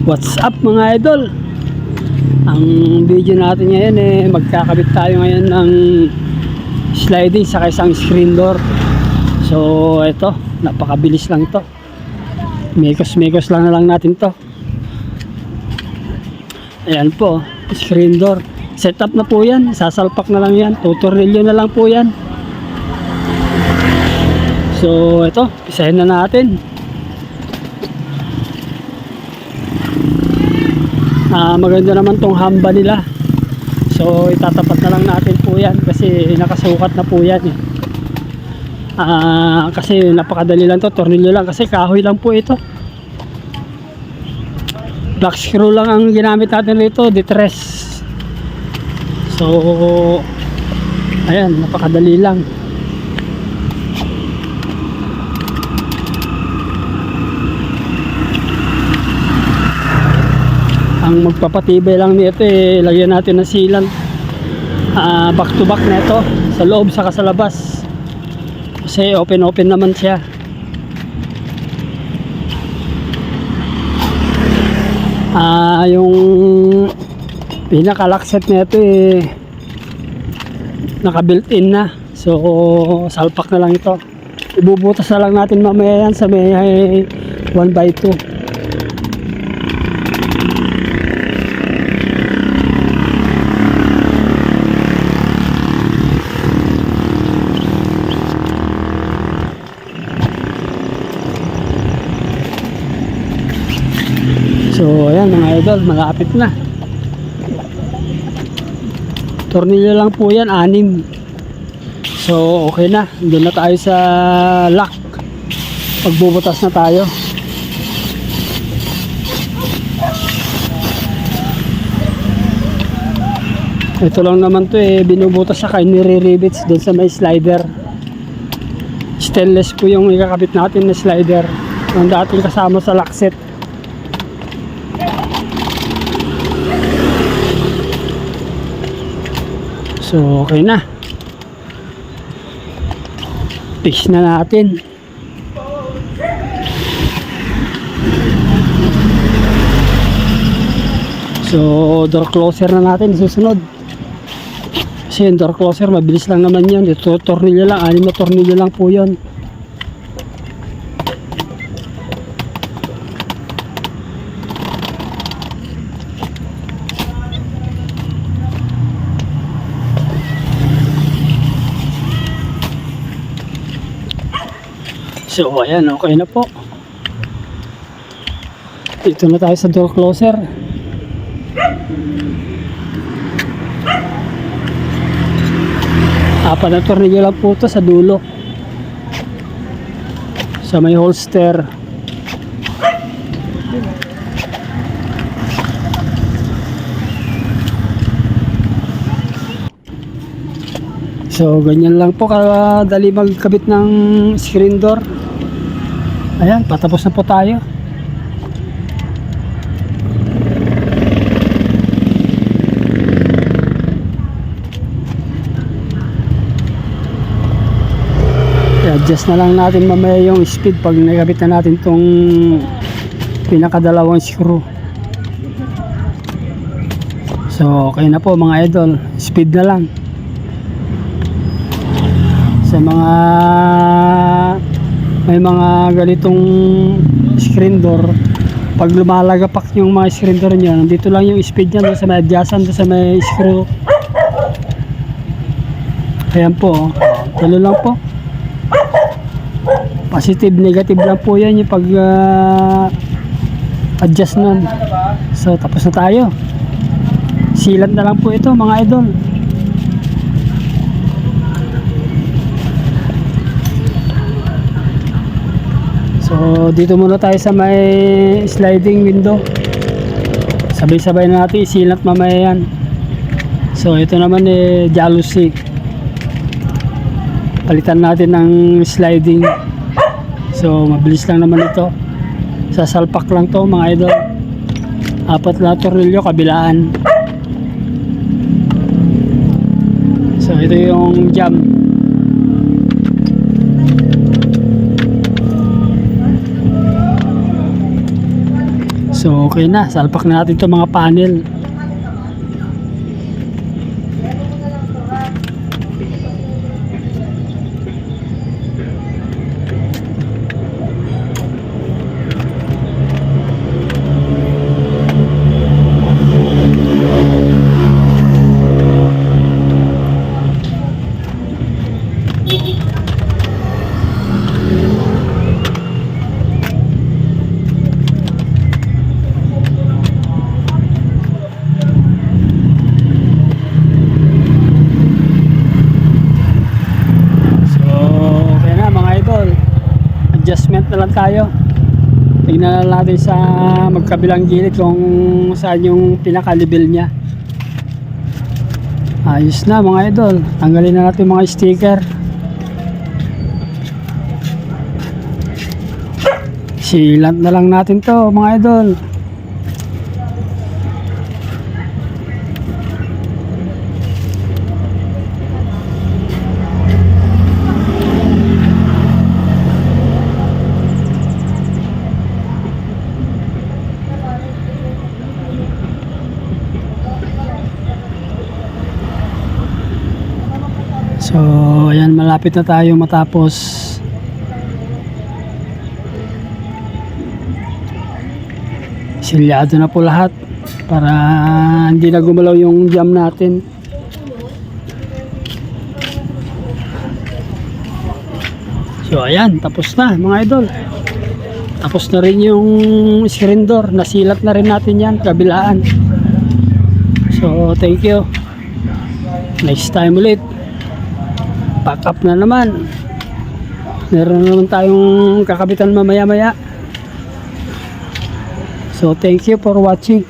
What's up mga idol? Ang video natin ngayon magkakabit tayo ngayon ng sliding sa isang screen door. So ito, napakabilis lang to. Mekos lang na lang natin to. Ayan po, screen door. Setup na po yan, sasalpak na lang yan, tutornilyo na lang po yan. So ito, pisahin na natin. Maganda naman tong hamba nila. So itatapat na lang natin po yan kasi nakasukat na po yan kasi napakadali lang to, tornilyo lang kasi kahoy lang po ito. Black screw lang ang ginamit natin rito, detress. So ayan, napakadali lang. Ang magpapatibay lang nito lagyan natin ng sealant back to back nito sa loob saka sa labas kasi open naman siya. Yung pinaka lock set nito naka built in na, so salpak na lang ito. Ibubutas na lang natin mamaya yan sa may 1x2. So ayan mga idol, malapit na. Tornilyo lang po yan, 6. So okay na, doon na tayo sa lock. Pagbubutas na tayo. Ito lang naman to binubutas siya kay nire-rivets doon sa may slider. Stainless po yung ikakabit natin na slider, yung dating kasama sa lock set. So okay na, fix na natin. So door closer na natin susunod kasi yung door closer mabilis lang naman yan. Ito tornilyo lang, 6 na tornilyo lang po yun. So ayan, okay na po. Dito na tayo sa door closer. Apat na tornilyo lang po ito sa dulo, sa may holster. So ganyan lang po kadali magkabit ng screen door. Ayan, patapos na po tayo. I-adjust na lang natin mamaya yung speed pag nakabit na natin tong pinakadalawang screw. So okay na po mga idol, speed na lang. Sa mga may mga ganitong screen door, pag lumalagapak yung mga screen door nyo, nandito lang yung speed nya sa may adjacent sa may screw. Ayan po, tuloy lang po. Positive, negative lang po yan yung pag adjust nun. So tapos na tayo. Sealant na lang po ito mga idol. So dito muna tayo sa may sliding window. Sabay-sabay na natin isilat mamaya yan. So ito naman jalousie. Palitan natin ng sliding. So mabilis lang naman ito. Sasalpak lang to mga idol. 4 na tornilyo kabilaan. So ito yung jam. So okay na, salpak na natin itong mga panel. Adjustment na lang tayo. Tingnan na natin sa magkabilang gilid kung saan yung pinaka-level nya. Ayos na mga idol. Tanggalin na natin mga sticker. Sealant na lang natin to mga idol. So, ayan, malapit na tayo matapos. Silyado na po lahat para hindi na gumalaw yung jam natin. So, ayan, tapos na mga idol. Tapos na rin yung screen door. Nasilat na rin natin yan, kabilaan. So, thank you. Next time ulit. Pack up na naman. Meron naman tayong kakabitan mamaya maya. So thank you for watching.